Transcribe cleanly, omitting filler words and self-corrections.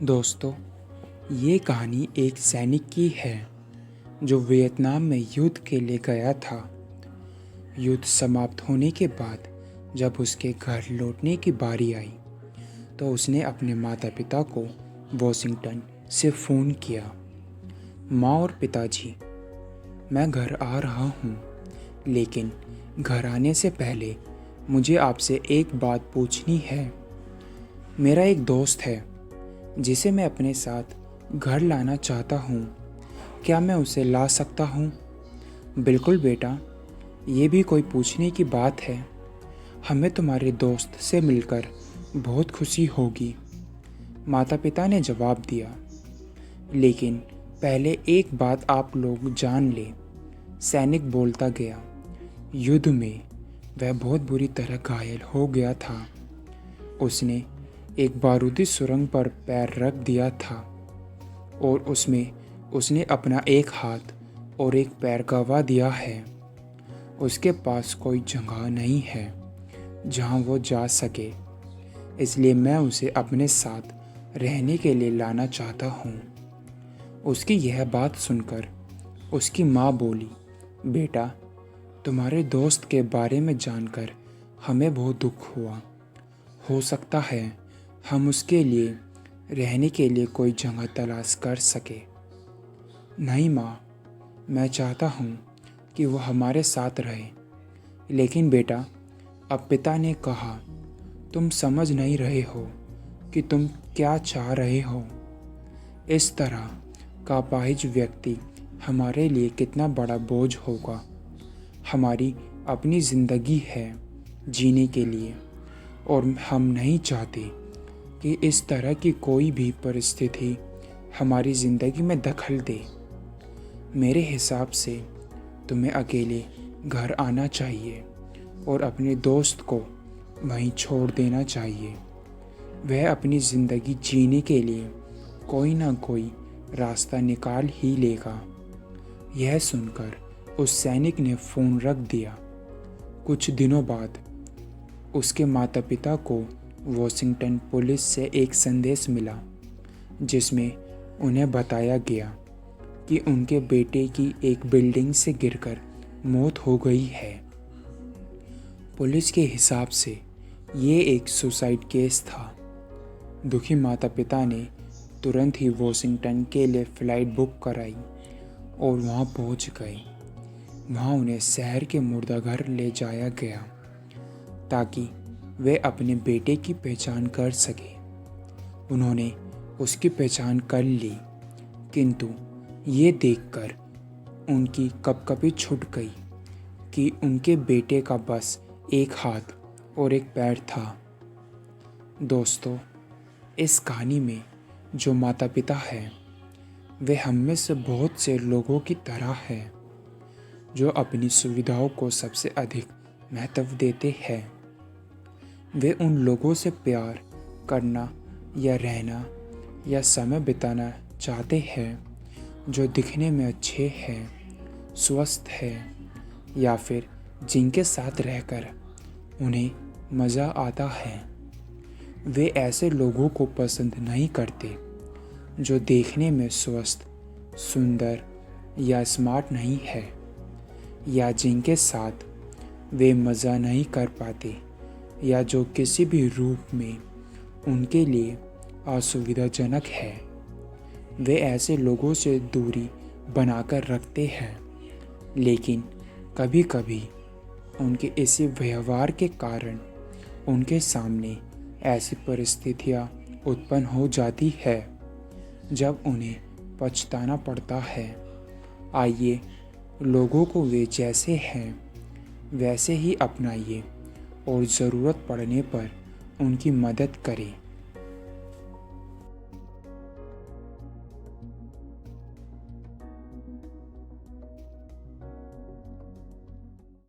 दोस्तों, ये कहानी एक सैनिक की है जो वियतनाम में युद्ध के लिए गया था। युद्ध समाप्त होने के बाद जब उसके घर लौटने की बारी आई तो उसने अपने माता पिता को वॉशिंगटन से फ़ोन किया। माँ और पिताजी, मैं घर आ रहा हूँ, लेकिन घर आने से पहले मुझे आपसे एक बात पूछनी है। मेरा एक दोस्त है जिसे मैं अपने साथ घर लाना चाहता हूँ। क्या मैं उसे ला सकता हूँ? बिल्कुल बेटा, ये भी कोई पूछने की बात है। हमें तुम्हारे दोस्त से मिलकर बहुत खुशी होगी, माता पिता ने जवाब दिया। लेकिन पहले एक बात आप लोग जान ले, सैनिक बोलता गया। युद्ध में वह बहुत बुरी तरह घायल हो गया था। उसने एक बारूदी सुरंग पर पैर रख दिया था और उसमें उसने अपना एक हाथ और एक पैर गंवा दिया है। उसके पास कोई जगह नहीं है जहां वो जा सके, इसलिए मैं उसे अपने साथ रहने के लिए लाना चाहता हूँ। उसकी यह बात सुनकर उसकी माँ बोली, बेटा, तुम्हारे दोस्त के बारे में जानकर हमें बहुत दुख हुआ। हो सकता है हम उसके लिए रहने के लिए कोई जगह तलाश कर सके। नहीं माँ, मैं चाहता हूँ कि वो हमारे साथ रहे। लेकिन बेटा, अब पिता ने कहा, तुम समझ नहीं रहे हो कि तुम क्या चाह रहे हो। इस तरह का अपाहिज व्यक्ति हमारे लिए कितना बड़ा बोझ होगा। हमारी अपनी ज़िंदगी है जीने के लिए और हम नहीं चाहते कि इस तरह की कोई भी परिस्थिति हमारी ज़िंदगी में दखल दे। मेरे हिसाब से तुम्हें अकेले घर आना चाहिए और अपने दोस्त को वहीं छोड़ देना चाहिए। वह अपनी ज़िंदगी जीने के लिए कोई ना कोई रास्ता निकाल ही लेगा। यह सुनकर उस सैनिक ने फ़ोन रख दिया। कुछ दिनों बाद उसके माता पिता को वॉशिंगटन पुलिस से एक संदेश मिला जिसमें उन्हें बताया गया कि उनके बेटे की एक बिल्डिंग से गिरकर मौत हो गई है। पुलिस के हिसाब से ये एक सुसाइड केस था। दुखी माता पिता ने तुरंत ही वॉशिंगटन के लिए फ़्लाइट बुक कराई और वहाँ पहुँच गए। वहाँ उन्हें शहर के मुर्दाघर ले जाया गया ताकि वे अपने बेटे की पहचान कर सके। उन्होंने उसकी पहचान कर ली, किंतु ये देखकर उनकी कँपकँपी छूट गई कि उनके बेटे का बस एक हाथ और एक पैर था। दोस्तों, इस कहानी में जो माता पिता हैं वे हम में से बहुत से लोगों की तरह हैं जो अपनी सुविधाओं को सबसे अधिक महत्व देते हैं। वे उन लोगों से प्यार करना या रहना या समय बिताना चाहते हैं जो दिखने में अच्छे हैं, स्वस्थ हैं या फिर जिनके साथ रहकर उन्हें मज़ा आता है। वे ऐसे लोगों को पसंद नहीं करते जो देखने में स्वस्थ, सुंदर या स्मार्ट नहीं है या जिनके साथ वे मज़ा नहीं कर पाते या जो किसी भी रूप में उनके लिए असुविधाजनक है। वे ऐसे लोगों से दूरी बनाकर रखते हैं, लेकिन कभी-कभी उनके इसी व्यवहार के कारण उनके सामने ऐसी परिस्थितियाँ उत्पन्न हो जाती है जब उन्हें पछताना पड़ता है। आइए लोगों को वे जैसे हैं वैसे ही अपनाइए और ज़रूरत पड़ने पर उनकी मदद करें।